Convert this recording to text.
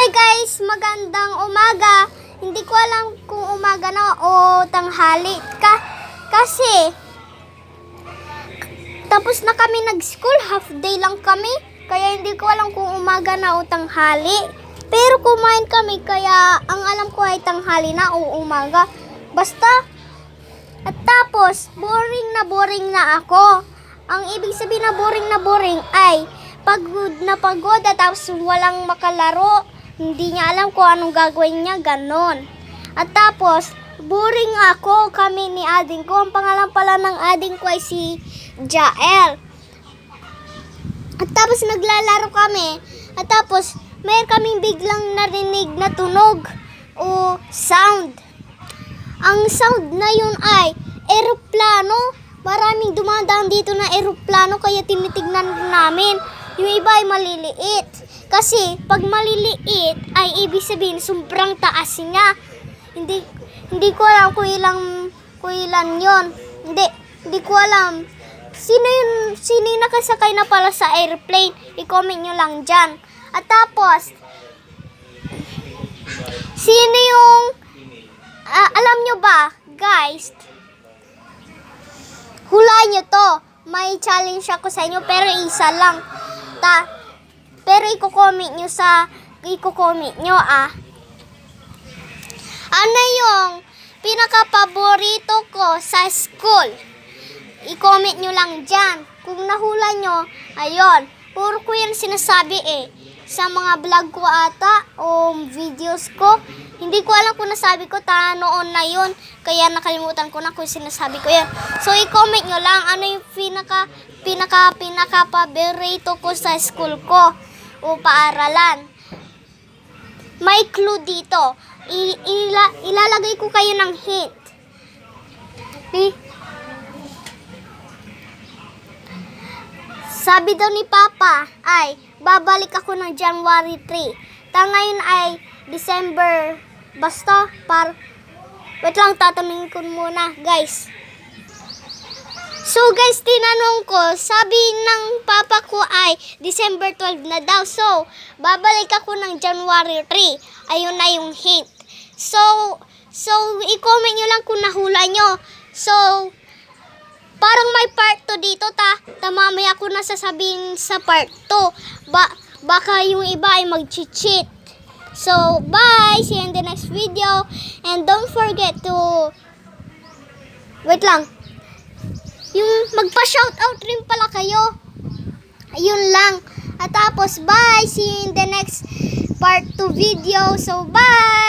Hi guys, magandang umaga. Hindi ko alam kung umaga na o tanghali. Kasi tapos na kami nag-school, half day lang kami. Kaya hindi ko alam kung umaga na o tanghali. Pero kumain kami, kaya ang alam ko ay tanghali na o umaga. Basta. At tapos, boring na ako. Ang ibig sabihin na boring ay pagod at tapos walang makalaro. Hindi niya alam kung anong gagawin niya, ganon. At tapos, boring ako, kami ni ading ko. Ang pangalan pala ng ading ko ay si Jael. At tapos naglalaro kami. At tapos, mayroon kaming biglang narinig na tunog o sound. Ang sound na yun ay eroplano. Maraming dumadaan dito na eroplano kaya tinitignan namin. Yung iba ay maliliit. Kasi pag maliliit ay ibig sabihin sobrang taas niya. Hindi ko alam kung ilan yon. Hindi ko alam. Sino yung nakasakay na pala sa airplane? I-comment nyo lang dyan. At tapos, sino yung, alam nyo ba, guys, hulaan nyo to. May challenge ako sa inyo, pero isa lang. Pero i-comment nyo, Ano yung pinaka-paborito ko sa school? I-comment nyo lang dyan. Kung nahula nyo, ayun. Puro ko yan sinasabi sa mga vlog ko ata o videos ko. Hindi ko alam kung nasabi ko noon na yun. Kaya nakalimutan ko na kung sinasabi ko yan. So i-comment nyo lang ano yung pinaka-paborito ko sa school ko o paaralan. May clue dito. Ilalagay ko kayo ng hint. Sabi daw ni Papa ay babalik ako ng January 3. Ngayon ay December. Basta, wait lang, tatanungin ko muna, guys. So, guys, tinanong ko, sabi ng Papa ko ay December 12 na daw. So, babalik ako ng January 3. Ayun na yung hint. So, i-comment nyo lang kung nahula nyo. So, parang may part 2 dito, mamaya ko na sasabihin sa part 2. Baka yung iba ay mag-cheat. So, bye! See you in the next video. And don't forget to... Wait lang. Yung magpa-shoutout rin pala kayo. Ayun lang. At tapos, bye! See you in the next part 2 video. So, bye!